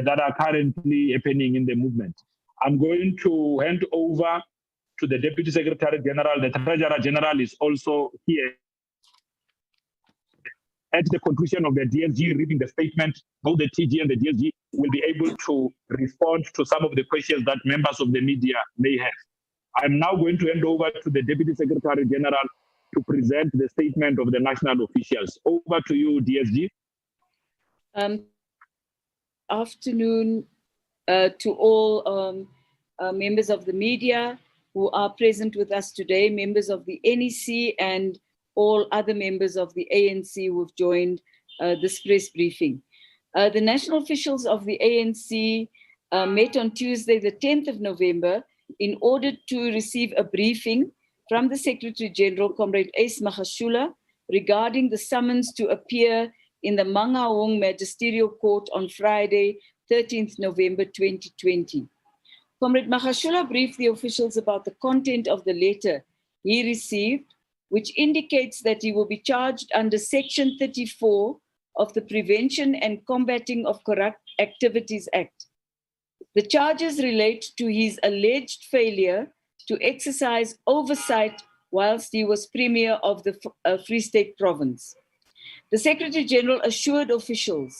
that are currently happening in the movement. I'm going to hand over to the Deputy Secretary General. The Treasurer General is also here. At the conclusion of the DSG reading the statement, both the TG and the DSG will be able to respond to some of the questions that members of the media may have. I'm now going to hand over to the Deputy Secretary General to present the statement of the national officials. Over to you, DSG. Afternoon to all members of the media who are present with us today, members of the NEC and all other members of the ANC who have joined this press briefing. The national officials of the ANC met on Tuesday, the 10th of November, in order to receive a briefing from the Secretary General, Comrade Ace Magashule, regarding the summons to appear in the Mangaung Magisterial Court on Friday, 13th November 2020. Comrade Magashule briefed the officials about the content of the letter he received, which indicates that he will be charged under Section 34 of the Prevention and Combating of Corrupt Activities Act. The charges relate to his alleged failure to exercise oversight whilst he was Premier of the Free State Province. The Secretary General assured officials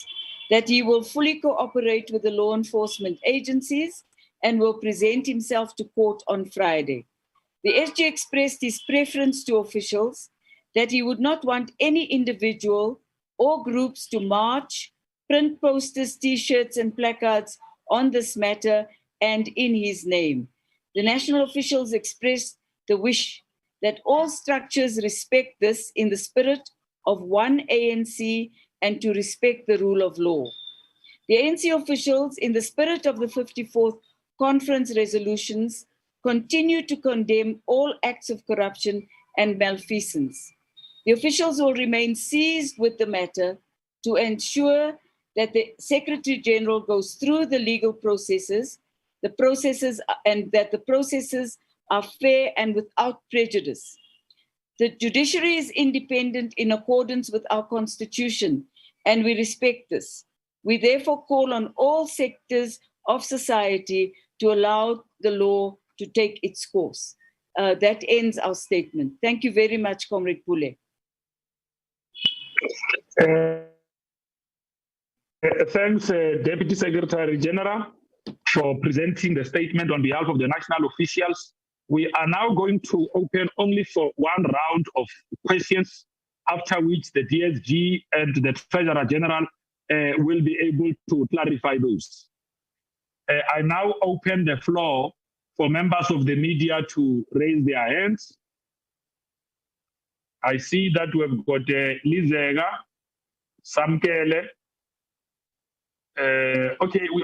that he will fully cooperate with the law enforcement agencies and will present himself to court on Friday. The SG expressed his preference to officials that he would not want any individual or groups to march, print posters, T-shirts and placards on this matter and in his name. The national officials expressed the wish that all structures respect this in the spirit of one ANC and to respect the rule of law. The ANC officials, in the spirit of the 54th Conference resolutions, continue to condemn all acts of corruption and malfeasance. The officials will remain seized with the matter to ensure that the Secretary General goes through the legal processes, and that the processes are fair and without prejudice. The judiciary is independent in accordance with our Constitution, and we respect this. We therefore call on all sectors of society to allow the law to take its course. That ends our statement. Thank you very much, Comrade Pule. Thanks, Deputy Secretary General, for presenting the statement on behalf of the national officials. We are now going to open only for one round of questions, after which the DSG and the Treasurer General will be able to clarify those. I now open the floor for members of the media to raise their hands. I see that we've got Lizega, Samkele. Okay, we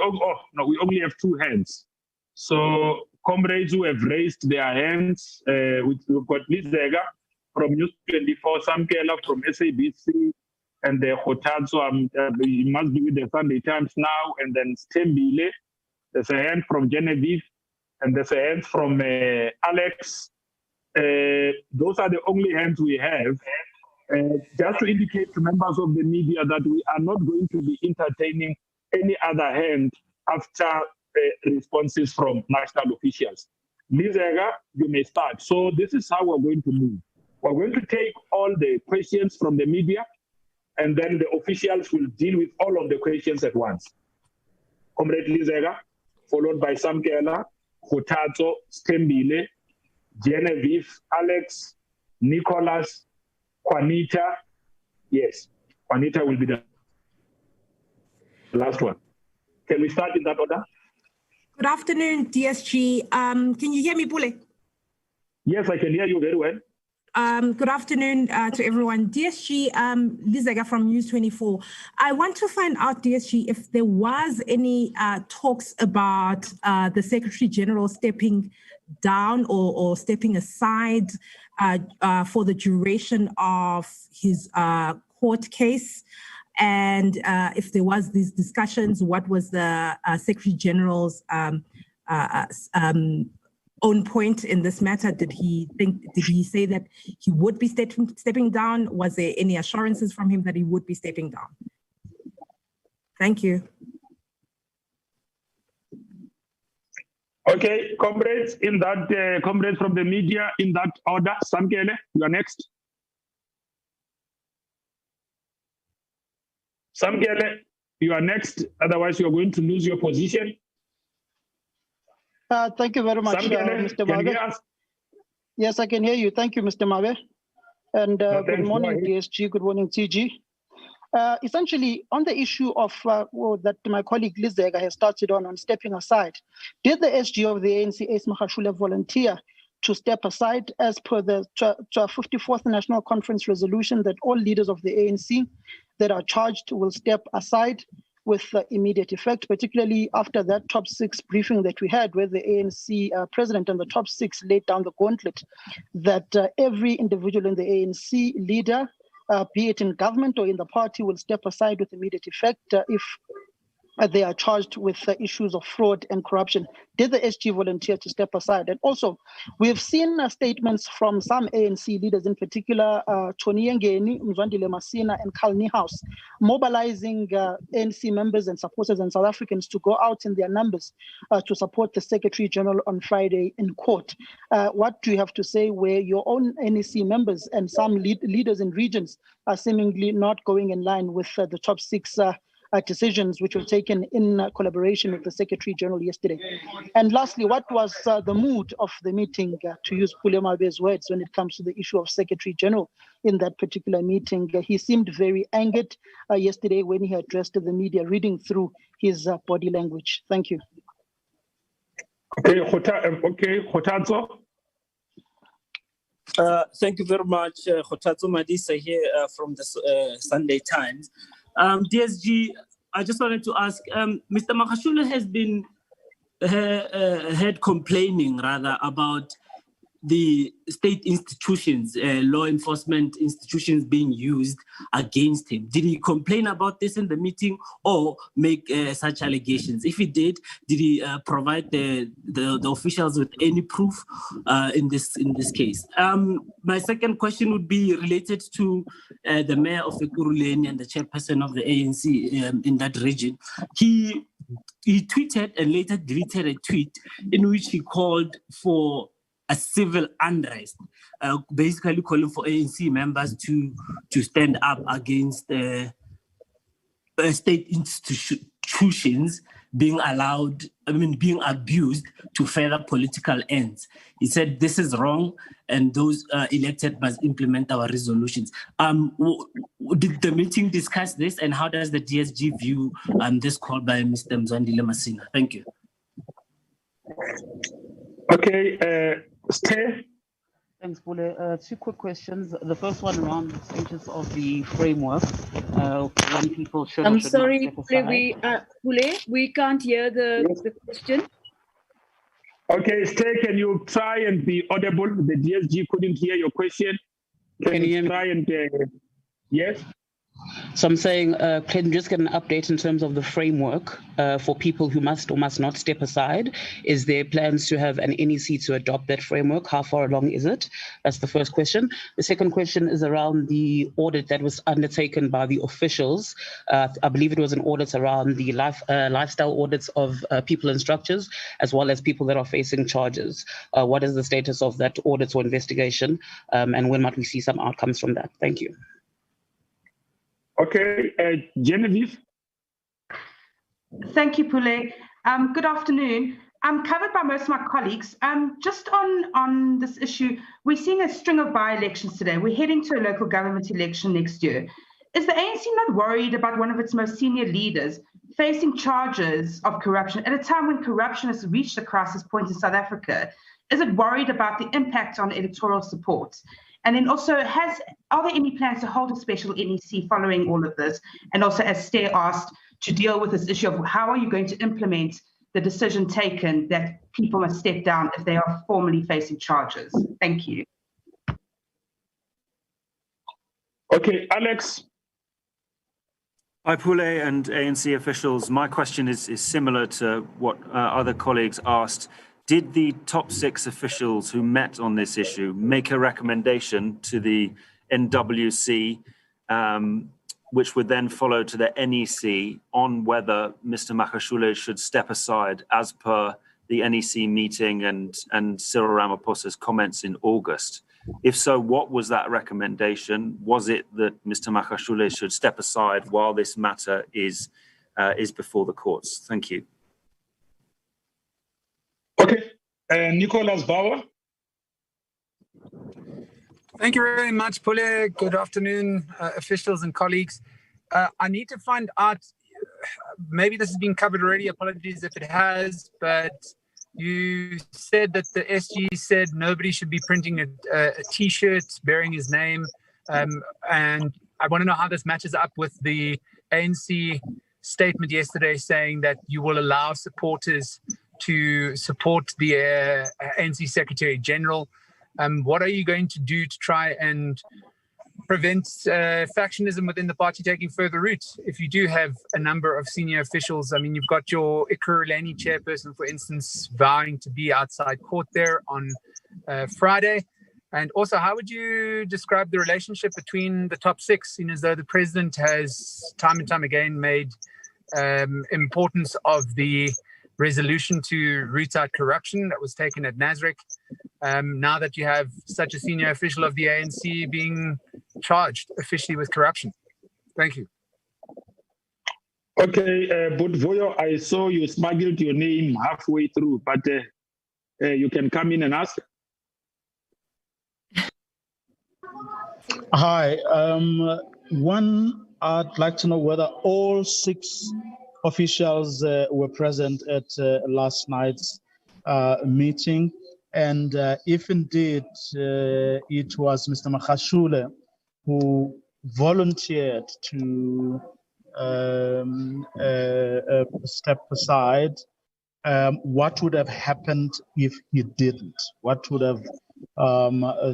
only have two hands. So comrades who have raised their hands, we've got Lizega from News 24, Samkela from SABC, and the Hotatso, he must be with the Sunday Times now, and then Stembile. There's a hand from Genevieve, and there's a hand from Alex. Those are the only hands we have. Just to indicate to members of the media that we are not going to be entertaining any other hand after responses from national officials. Lizega, you may start. So this is how we're going to move. We're going to take all the questions from the media, and then the officials will deal with all of the questions at once. Comrade Lizega, followed by Samkela, Hotatso, Stembile, Genevieve, Alex, Nicholas, Juanita. Yes, Juanita will be the last one. Can we start in that order? Good afternoon, DSG. Can you hear me, Pule? Yes, I can hear you very well. Good afternoon to everyone. DSG, Lizega from News 24. I want to find out, DSG, if there was any talks about the Secretary General stepping down or stepping aside for the duration of his court case. And if there was these discussions, what was the Secretary General's own point in this matter? Did he say that he would be stepping down? Was there any assurances from him that he would be stepping down? Thank you. Okay, comrades, in that comrades from the media, in that order, Samkele, you are next. Samkele, you are next. Otherwise, you are going to lose your position. Thank you very much, Samkele, Mr. can you hear Mabe. us? Yes, I can hear you. Thank you, Mr. Mabe. And No, good thanks. Go morning, ahead. DSG. Good morning, TG. Essentially, on the issue of that my colleague Lizega has started on stepping aside, did the SG of the ANC, Ace Mashatile, volunteer to step aside as per the 54th National Conference resolution that all leaders of the ANC that are charged will step aside with immediate effect, particularly after that top six briefing that we had where the ANC president and the top six laid down the gauntlet that every individual in the ANC leader, be it in government or in the party, will step aside with immediate effect if they are charged with issues of fraud and corruption. Did the SG volunteer to step aside? And also, we've seen statements from some ANC leaders, in particular, Tony Ngeni, Mzwandile Masina, and Carl Niehaus, mobilizing ANC members and supporters and South Africans to go out in their numbers to support the Secretary General on Friday in court. What do you have to say where your own NEC members and some leaders in regions are seemingly not going in line with the top six decisions which were taken in collaboration with the Secretary General yesterday? And lastly, what was the mood of the meeting, to use Pule Mabe's words, when it comes to the issue of Secretary General in that particular meeting? He seemed very angered yesterday when he addressed the media, reading through his body language. Thank you. Okay, Kgothatso. Thank you very much, Kgothatso Madisa here from the Sunday Times. DSG, I just wanted to ask, Mr. Mashatile has been heard complaining rather about the state institutions, law enforcement institutions being used against him. Did he complain about this in the meeting or make such allegations? If he did he provide the officials with any proof in this case? My second question would be related to the mayor of Ekurhuleni and the chairperson of the ANC in that region. He tweeted and later deleted a tweet in which he called for a civil unrest, basically calling for ANC members to stand up against state institutions being being abused to further political ends. He said this is wrong and those elected must implement our resolutions. Did the meeting discuss this, and how does the DSG view this call by Mr. Mzwandile Masina? Thank you. Okay, Stay. Thanks, Pule. Two quick questions. The first one around the status of the framework. When people should I'm sorry, Pule, we can't hear the question. Okay, Stay, can you try and be audible? The DSG couldn't hear your question. Can you try and, yes? So I'm saying, can you just get an update in terms of the framework for people who must or must not step aside? Is there plans to have an NEC to adopt that framework? How far along is it? That's the first question. The second question is around the audit that was undertaken by the officials. I believe it was an audit around the lifestyle audits of people and structures, as well as people that are facing charges. What is the status of that audit or investigation? And when might we see some outcomes from that? Thank you. Okay, Genevieve. Thank you, Pule. Good afternoon. I'm covered by most of my colleagues. Just on this issue, we're seeing a string of by-elections today. We're heading to a local government election next year. Is the ANC not worried about one of its most senior leaders facing charges of corruption at a time when corruption has reached a crisis point in South Africa? Is it worried about the impact on electoral support? And then also, are there any plans to hold a special NEC following all of this? And also, as Stay asked, to deal with this issue of how are you going to implement the decision taken that people must step down if they are formally facing charges? Thank you. Okay, Alex. Hi, Pule and ANC officials. My question is similar to what other colleagues asked. Did the top six officials who met on this issue make a recommendation to the NWC, which would then follow to the NEC, on whether Mr. Mashatile should step aside as per the NEC meeting and Cyril Ramaphosa's comments in August? If so, what was that recommendation? Was it that Mr. Mashatile should step aside while this matter is before the courts? Thank you. Okay, Nicholas Bauer. Thank you very much, Pule. Good afternoon, officials and colleagues. I need to find out, maybe this has been covered already, apologies if it has, but you said that the SG said nobody should be printing a T-shirt bearing his name, and I want to know how this matches up with the ANC statement yesterday saying that you will allow supporters to support the ANC Secretary General. What are you going to do to try and prevent factionism within the party taking further root? If you do have a number of senior officials, I mean, you've got your Ikuruleni chairperson, for instance, vowing to be outside court there on Friday. And also, how would you describe the relationship between the top six, seeing as though the president has time and time again made importance of the resolution to root out corruption that was taken at Nasrec? Now that you have such a senior official of the ANC being charged officially with corruption. Thank you. Okay, Budvoyo, I saw you smuggled your name halfway through, but you can come in and ask. Hi. One, I'd like to know whether all 6 officials were present at last night's meeting. And if indeed it was Mr. Mashatile who volunteered to step aside, what would have happened if he didn't? What would have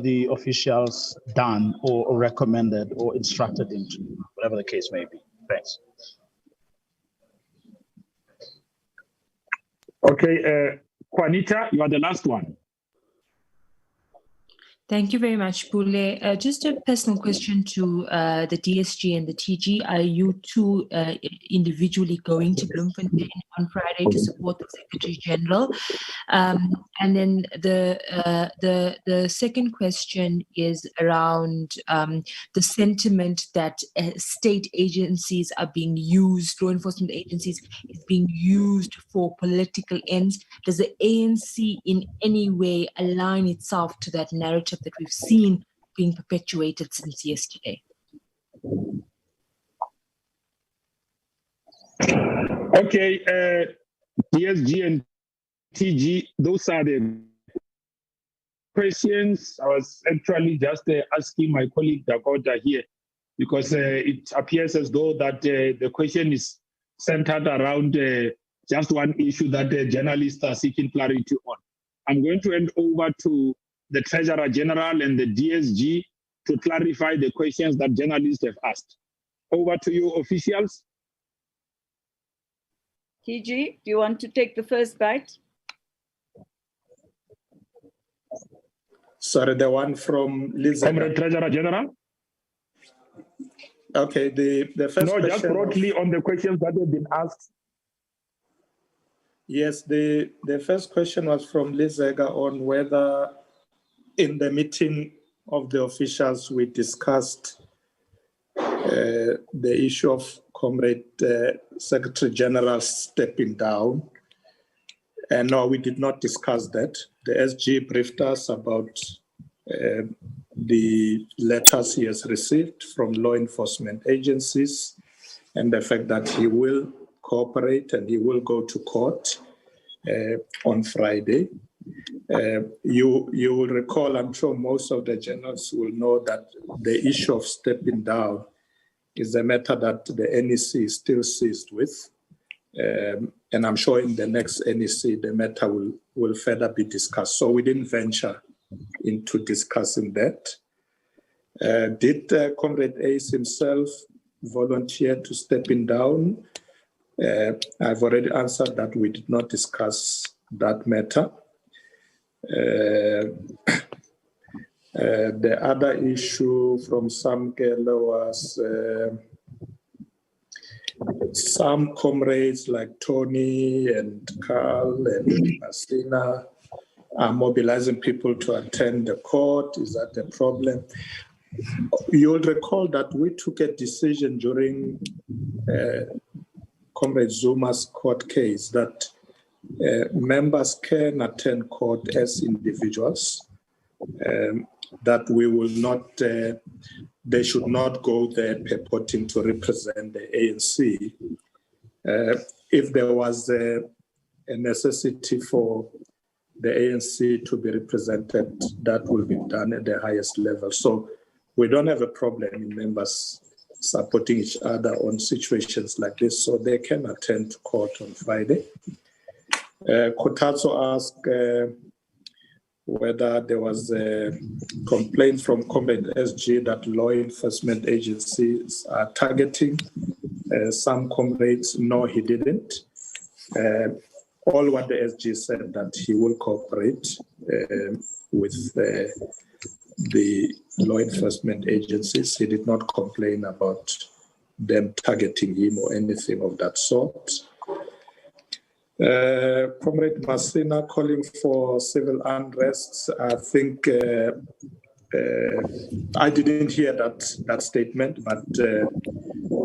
the officials done or recommended or instructed him to, whatever the case may be? Thanks. Okay, Juanita, you are the last one. Thank you very much, Pule. Just a personal question to the DSG and the TG. Are you two individually going to Bloemfontein on Friday to support the Secretary General? And then the second question is around the sentiment that state agencies are being used, law enforcement agencies is being used for political ends. Does the ANC in any way align itself to that narrative that we've seen being perpetuated since yesterday? Okay, DSG and TG, those are the questions. I was actually just asking my colleague Dakota here, because it appears as though that the question is centered around just one issue that the journalists are seeking clarity on. I'm going to hand over to the Treasurer General and the DSG to clarify the questions that journalists have asked. Over to you, officials. TG, do you want to take the first bite? Sorry, the one from Lisa. Comrade Treasurer General. Okay, the first question. No, just broadly on the questions that have been asked. Yes, the first question was from Lizega on whether in the meeting of the officials we discussed the issue of Comrade Secretary General stepping down. And no, we did not discuss that. The SG briefed us about the letters he has received from law enforcement agencies and the fact that he will cooperate and he will go to court on Friday. You will recall, I'm sure most of the journalists will know that the issue of stepping down is a matter that the NEC is still seized with. And I'm sure in the next NEC, the matter will further be discussed. So we didn't venture into discussing that. Did Comrade Ace himself volunteer to stepping down? I've already answered that we did not discuss that matter. The other issue from Samkelo was some comrades like Tony and Carl and Masina are mobilizing people to attend the court. Is that a problem? You'll recall that we took a decision during Comrade Zuma's court case that members can attend court as individuals, that we will not, they should not go there purporting to represent the ANC. If there was a necessity for the ANC to be represented, that will be done at the highest level. So we don't have a problem in members supporting each other on situations like this, so they can attend court on Friday. Kotatso asked whether there was a complaint from Comrade SG that law enforcement agencies are targeting some comrades. No, he didn't. All what the SG said that he will cooperate with the law enforcement agencies. He did not complain about them targeting him or anything of that sort. Comrade Masina calling for civil unrest. I think I didn't hear that statement, but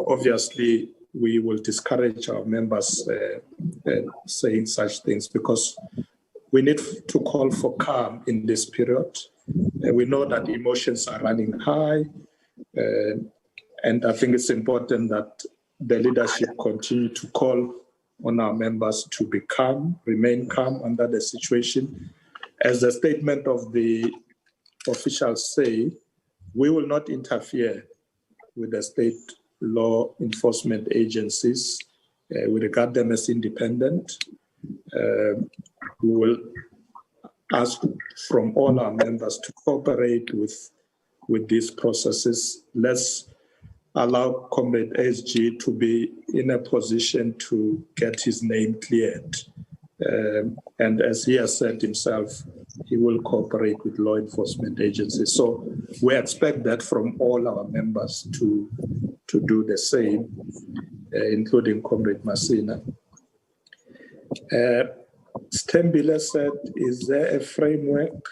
obviously we will discourage our members saying such things, because we need to call for calm in this period. We know that emotions are running high, and I think it's important that the leadership continue to call on our members to be calm, remain calm under the situation. As the statement of the officials say, we will not interfere with the state law enforcement agencies. We regard them as independent. We will ask from all our members to cooperate with these processes. Let's allow Comrade SG to be in a position to get his name cleared. And as he has said himself, he will cooperate with law enforcement agencies. So we expect that from all our members to do the same, including Comrade Masina. Stembile said, is there a framework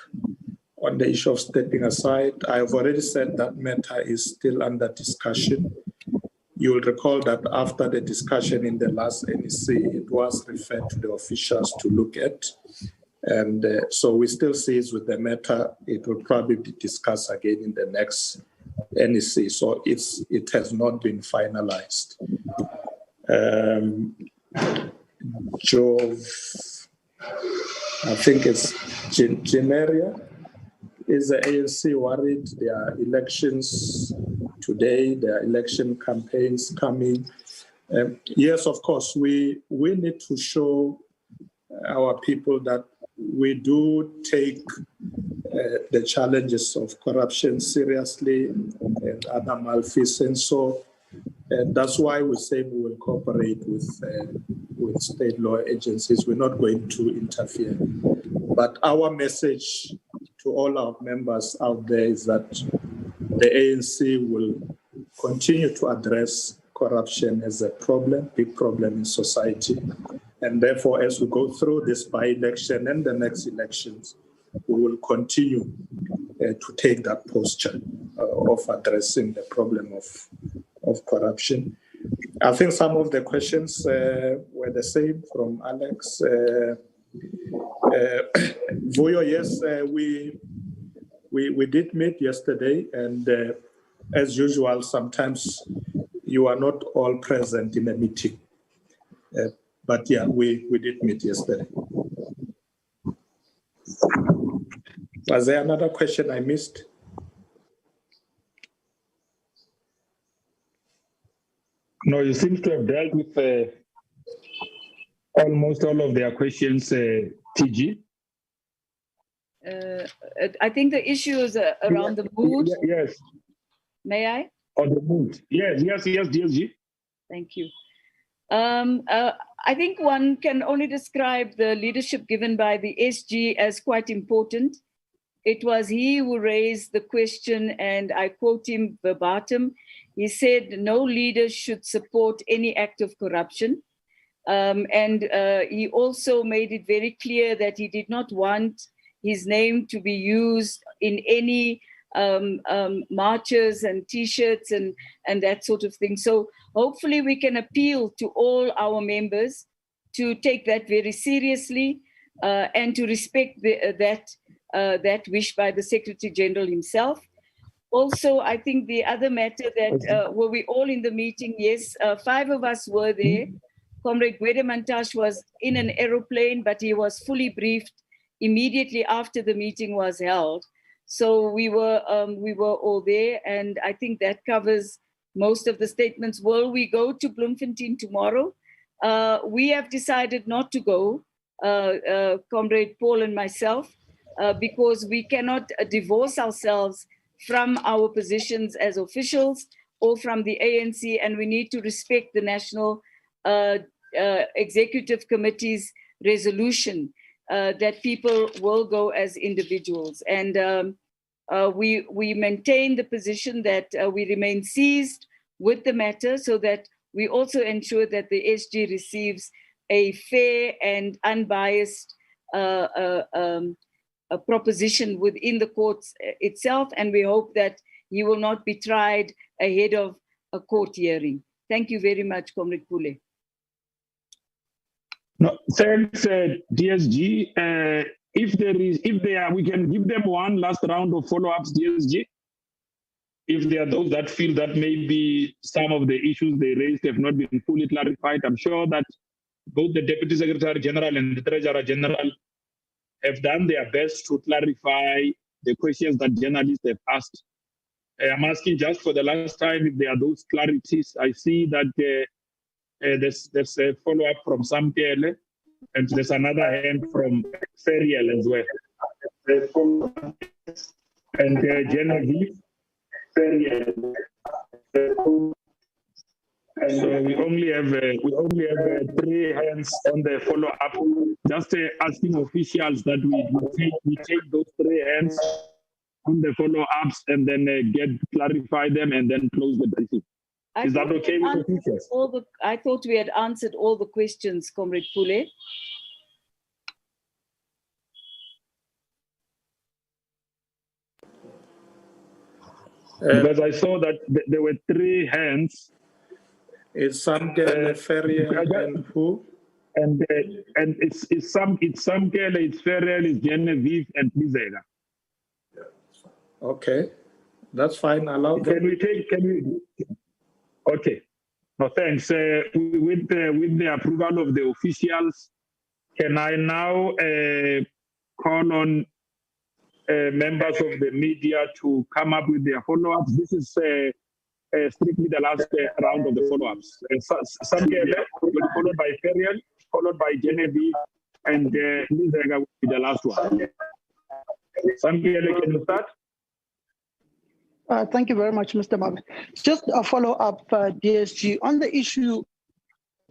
on the issue of stepping aside? I've already said that matter is still under discussion. You will recall that after the discussion in the last NEC, it was referred to the officials to look at. And so we still see with the matter. It will probably be discussed again in the next NEC. So it has not been finalized. Jove, I think it's Generia. Is the ANC worried? There are elections today, there are election campaigns coming. Yes, of course, we need to show our people that we do take the challenges of corruption seriously and other malfeasance. So that's why we say we will cooperate with state law agencies. We're not going to interfere. But our message to all our members out there is that the ANC will continue to address corruption as a problem, big problem in society. And therefore, as we go through this by-election and the next elections, we will continue to take that posture of addressing the problem of corruption. I think some of the questions were the same from Alex. Vuyo, yes, we did meet yesterday, and as usual, sometimes you are not all present in a meeting. But yeah, we did meet yesterday. Was there another question I missed? No, you seem to have dealt with almost all of their questions, TG. I think the issue is around the mood. Yes. May I? On the mood. Yes, DSG. Thank you. I think one can only describe the leadership given by the SG as quite important. It was he who raised the question, and I quote him verbatim. he said no leader should support any act of corruption. And he also made it very clear that he did not want his name to be used in any marches and T-shirts and that sort of thing. So hopefully we can appeal to all our members to take that very seriously and to respect that wish by the Secretary General himself. Also, I think the other matter that were we all in the meeting? Yes, 5 of us were there. Comrade Gwede Mantashe was in an aeroplane, but he was fully briefed immediately after the meeting was held. So we were all there, and I think that covers most of the statements. Will we go to Bloemfontein tomorrow? We have decided not to go, Comrade Paul and myself, because we cannot divorce ourselves from our positions as officials or from the ANC, and we need to respect the National Executive Committee's resolution that people will go as individuals. And we maintain the position that we remain seized with the matter so that we also ensure that the SG receives a fair and unbiased a proposition within the courts itself, and we hope that he will not be tried ahead of a court hearing. Thank you very much, Comrade Pule. No, thanks, DSG. We can give them one last round of follow-ups, DSG. If there are those that feel that maybe some of the issues they raised have not been fully clarified, I'm sure that both the Deputy Secretary General and the Treasurer General have done their best to clarify the questions that journalists have asked. I'm asking just for the last time if there are those clarities. I see that there's a follow-up from Samkele, and there's another hand from Feriel as well. And Genevieve, Feriel. So we only have 3 hands on the follow-up. Just asking officials that we take those 3 hands on the follow-ups and then clarify them and then close the briefing. Is that okay with the officials? I thought we had answered all the questions, Comrade Pule. Because I saw that there were 3 hands. Is Samkele, Feriel, and who? And it's Samkele, it's Feriel, it's Genevieve, and Lizega. Okay, that's fine. Allow them. Okay. No, thanks. With the approval of the officials, can I now call on members of the media to come up with their follow-ups? This is strictly the last round of the follow-ups. Samkele will be followed by Feriel, followed by Genevieve, and Lizega will be the last one. Samkele, can you start? Thank you very much, Mr. Mabe. Just a follow-up, DSG, on the issue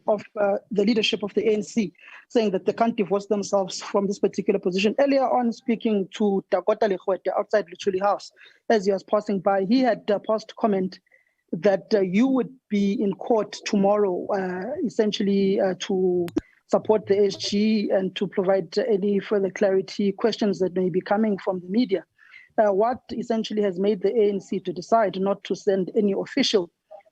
of the leadership of the ANC, saying that they can't divorce themselves from this particular position. Earlier on, speaking to Dakota Legwete outside Luchuli House, as he was passing by, he had passed comment that you would be in court tomorrow, essentially to support the SG and to provide any further clarity, questions that may be coming from the media. What essentially has made the ANC to decide not to send any official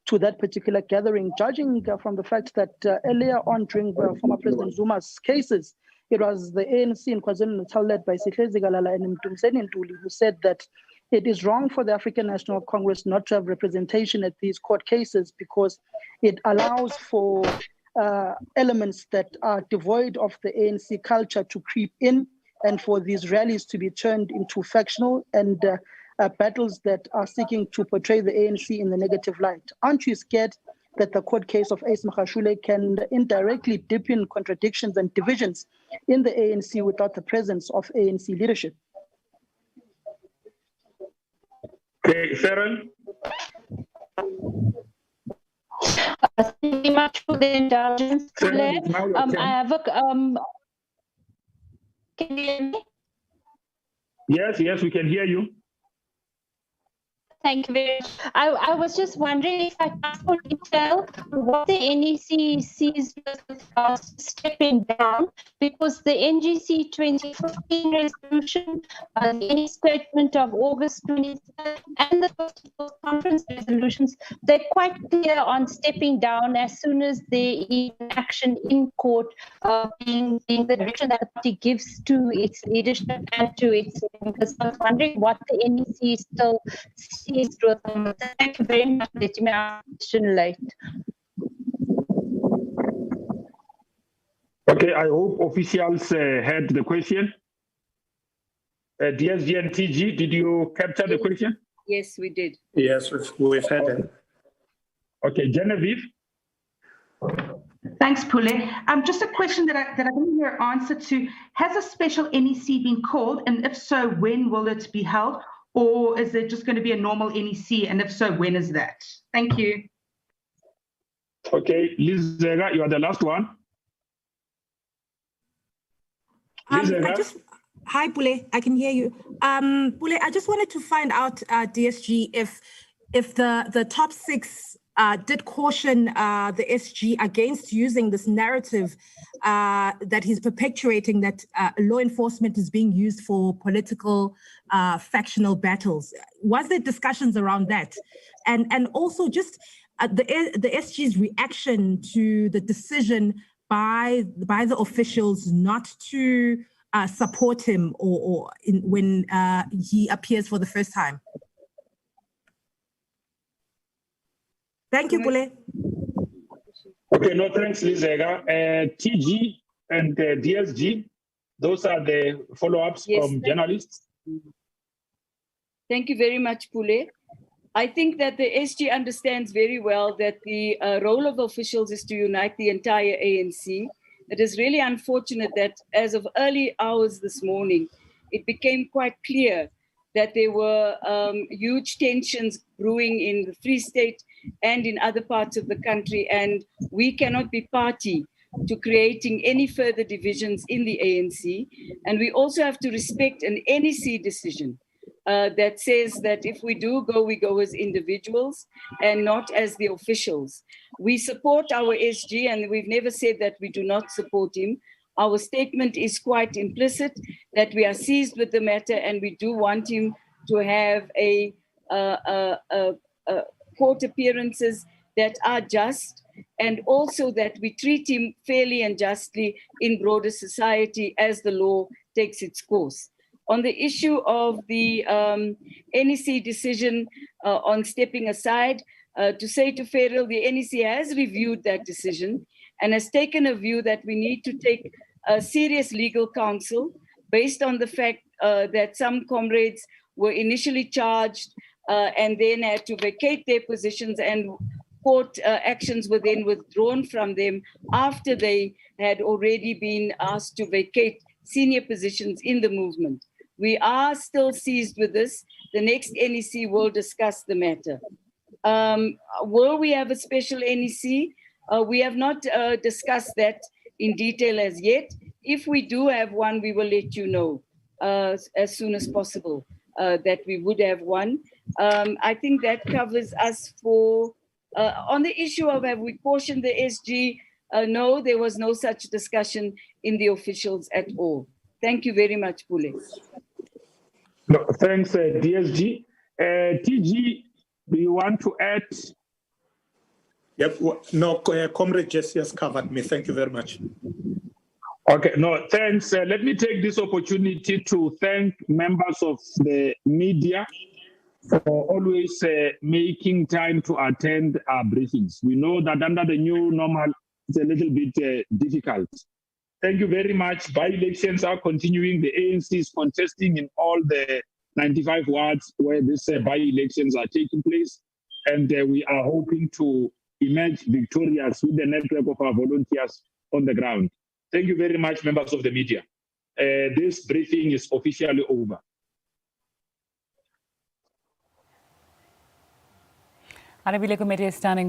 to that particular gathering, judging from the fact that earlier on during former President Zuma's cases, it was the ANC in KwaZulu-Natal led by Sihlezi Galala and Mdumiseni Ntuli who said that it is wrong for the African National Congress not to have representation at these court cases because it allows for elements that are devoid of the ANC culture to creep in, and for these rallies to be turned into factional and battles that are seeking to portray the ANC in the negative light. Aren't you scared that the court case of Ace Magashule can indirectly deepen contradictions and divisions in the ANC without the presence of ANC leadership? Okay, Sharon? Thank you much for the indulgence. I have a... Can you hear me? Yes, we can hear you. Thank you very much. I was just wondering if I could tell what the NEC sees with regards to stepping down, because the NGC 2015 resolution, the NEC statement of August 23rd, and the first conference resolutions, they're quite clear on stepping down as soon as there is action in court, being the direction that the party gives to its leadership and to its members. I was wondering what the NEC still sees with them. Thank you very much for letting me ask the question late. Okay, I hope officials heard the question. DSG and TG, did you capture the question? Yes, we did. Yes, we've had it. Okay, Genevieve. Thanks, Pule. Just a question that I didn't hear answer to. Has a special NEC been called, and if so, when will it be held? Or is it just going to be a normal NEC? And if so, when is that? Thank you. Okay, Liz Zega, you are the last one. Hi, Pule, I can hear you. Pule, I just wanted to find out, DSG, if the top six did caution the SG against using this narrative that he's perpetuating, that law enforcement is being used for political factional battles. Was there discussions around that? And also just the SG's reaction to the decision by the officials not to support him when he appears for the first time? Thank you, Pule. Okay, no, thanks, Lizega. TG and DSG, those are the follow-ups from journalists. Thank you very much, Pule. I think that the SG understands very well that the role of officials is to unite the entire ANC. It is really unfortunate that as of early hours this morning, it became quite clear that there were huge tensions brewing in the Free State and in other parts of the country, and we cannot be party to creating any further divisions in the ANC. And we also have to respect an NEC decision that says that if we do go, we go as individuals and not as the officials. We support our SG, and we've never said that we do not support him. Our statement is quite implicit that we are seized with the matter, and we do want him to have a court appearances that are just, and also that we treat him fairly and justly in broader society as the law takes its course. On the issue of the NEC decision on stepping aside, to say to Ferrell, the NEC has reviewed that decision and has taken a view that we need to take a serious legal counsel based on the fact that some comrades were initially charged and then had to vacate their positions, and court actions were then withdrawn from them after they had already been asked to vacate senior positions in the movement. We are still seized with this. The next NEC will discuss the matter. Will we have a special NEC? We have not discussed that in detail as yet. If we do have one, we will let you know as soon as possible that we would have one. I think that covers us for, on the issue of have we cautioned the SG? No, there was no such discussion in the officials at all. Thank you very much, Pule. No, thanks, DSG. TG, do you want to add? Yep. No, Comrade Jessie has covered me. Thank you very much. Okay, no, thanks. Let me take this opportunity to thank members of the media for always making time to attend our briefings. We know that under the new normal, it's a little bit difficult. Thank you very much. By-elections are continuing. The ANC is contesting in all the 95 wards where these by-elections are taking place. And we are hoping to emerge victorious with the network of our volunteers on the ground. Thank you very much, members of the media. This briefing is officially over. Honorable Committee is standing